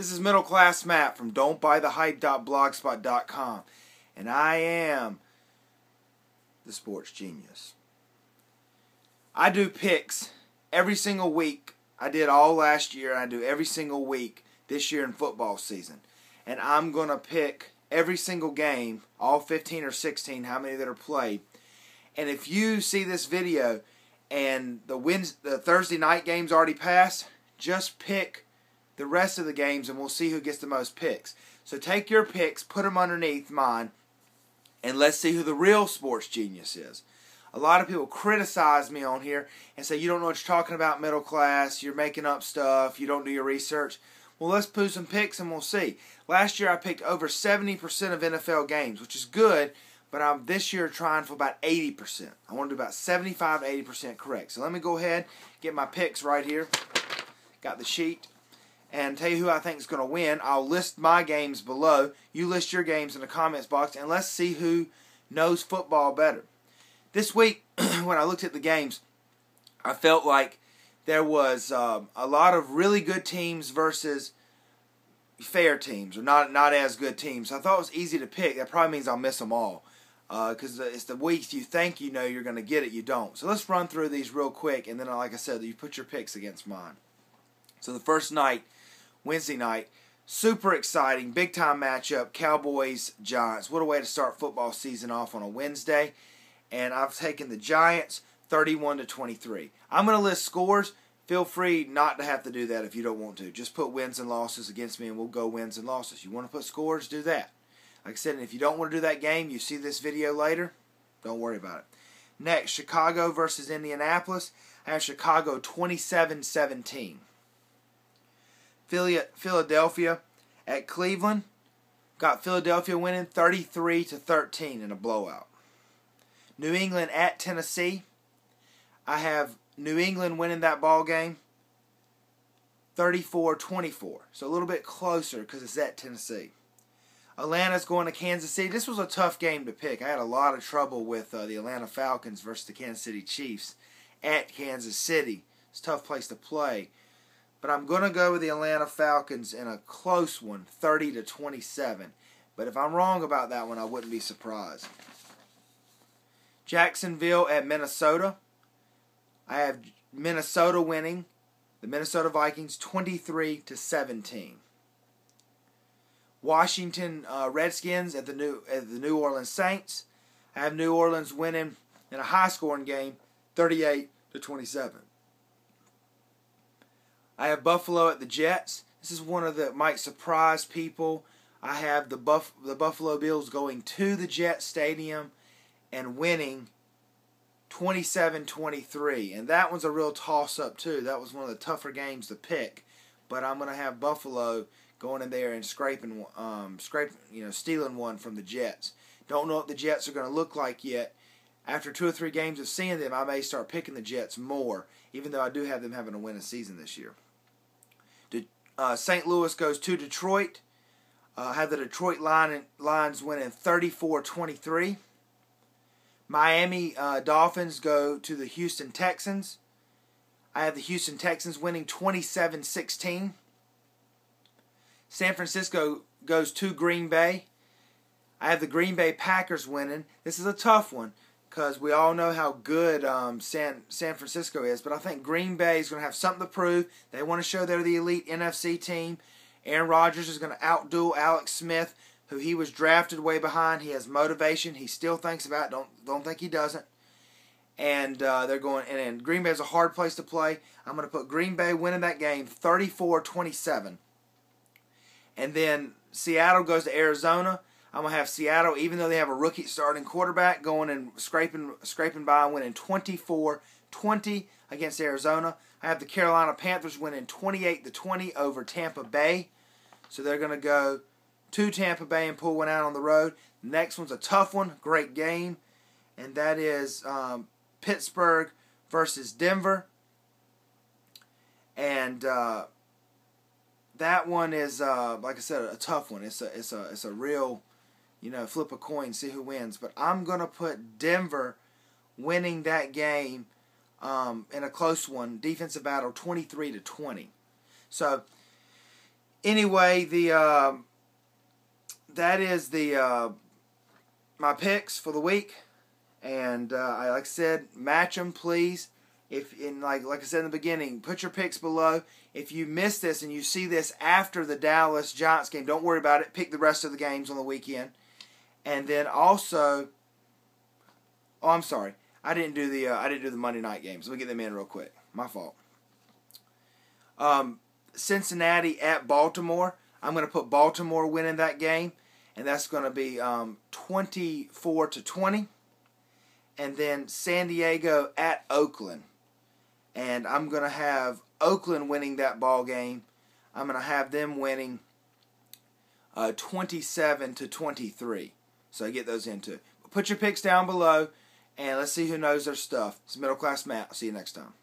This is Middle Class Matt from don'tbuythehype.blogspot.com, and I am the sports genius. I do picks every single week. I did all last year. I do every single week this year in football season. And I'm going to pick every single game, all 15 or 16, how many that are played. And if you see this video and the Thursday night game's already passed, just pick the rest of the games and we'll see who gets the most picks. So take your picks, put them underneath mine, and let's see who the real sports genius is. A lot of people criticize me on here and say, you don't know what you're talking about, middle class, you're making up stuff, you don't do your research. Well, let's put some picks and we'll see. Last year I picked over 70% of NFL games, which is good, but I'm this year trying for about 80%. I want to do about 75 to 80% correct. So let me go ahead, get my picks right here. Got the sheet. And tell you who I think is going to win. I'll list my games below. You list your games in the comments box, and let's see who knows football better. This week, when I looked at the games, I felt like there was a lot of really good teams versus fair teams, or not as good teams. So I thought it was easy to pick. That probably means I'll miss them all. Because it's the weeks you think you know you're going to get it, you don't. So let's run through these real quick, and then, like I said, you put your picks against mine. So the first night, Wednesday night, super exciting, big-time matchup, Cowboys-Giants. What a way to start football season off on a Wednesday. And I've taken the Giants 31-23. I'm going to list scores. Feel free not to have to do that if you don't want to. Just put wins and losses against me, and we'll go wins and losses. You want to put scores, do that. Like I said, and if you don't want to do that game, you see this video later, don't worry about it. Next, Chicago versus Indianapolis. I have Chicago 27-17. Philadelphia at Cleveland. Got Philadelphia winning 33-13 in a blowout. New England at Tennessee. I have New England winning that ball game 34-24. So a little bit closer because it's at Tennessee. Atlanta's going to Kansas City. This was a tough game to pick. I had a lot of trouble with the Atlanta Falcons versus the Kansas City Chiefs at Kansas City. It's a tough place to play. But I'm going to go with the Atlanta Falcons in a close one, 30-27. But if I'm wrong about that one, I wouldn't be surprised. Jacksonville at Minnesota. I have Minnesota winning, the Minnesota Vikings, 23-17. Washington Redskins at the New Orleans Saints. I have New Orleans winning in a high-scoring game, 38-27. I have Buffalo at the Jets. This is one of the might surprise people. I have the Buffalo Bills going to the Jet Stadium and winning 27-23. And that one's a real toss-up too. That was one of the tougher games to pick. But I'm going to have Buffalo going in there and stealing one from the Jets. Don't know what the Jets are going to look like yet. After 2 or 3 games of seeing them, I may start picking the Jets more, even though I do have them having a winning season this year. St. Louis goes to Detroit. I have the Detroit Lions winning 34-23. Miami Dolphins go to the Houston Texans. I have the Houston Texans winning 27-16. San Francisco goes to Green Bay. I have the Green Bay Packers winning. This is a tough one because we all know how good San Francisco is. But I think Green Bay is going to have something to prove. They want to show they're the elite NFC team. Aaron Rodgers is going to outdo Alex Smith, who he was drafted way behind. He has motivation. He still thinks about it. Don't think he doesn't. And they're going. And Green Bay is a hard place to play. I'm going to put Green Bay winning that game 34-27. And then Seattle goes to Arizona. I'm going to have Seattle, even though they have a rookie starting quarterback, going and scraping by and winning 24-20 against Arizona. I have the Carolina Panthers winning 28-20 over Tampa Bay. So they're going to go to Tampa Bay and pull one out on the road. The next one's a tough one, great game, and that is Pittsburgh versus Denver. And that one is, like I said, a tough one. It's a real, flip a coin, see who wins. But I'm going to put Denver winning that game in a close one, defensive battle, 23-20. So Anyway, that is my picks for the week. And like I said, match them, please. Like I said in the beginning, put your picks below. If you miss this and you see this after the Dallas Giants game, don't worry about it. Pick the rest of the games on the weekend. And then also, I'm sorry, I didn't do the Monday night games. Let me get them in real quick. My fault. Cincinnati at Baltimore. I'm going to put Baltimore winning that game, and that's going to be 24-20. And then San Diego at Oakland, and I'm going to have Oakland winning that ball game. I'm going to have them winning 27-23. So I get those in too. Put your picks down below, and let's see who knows their stuff. It's Middle Class Matt. I'll see you next time.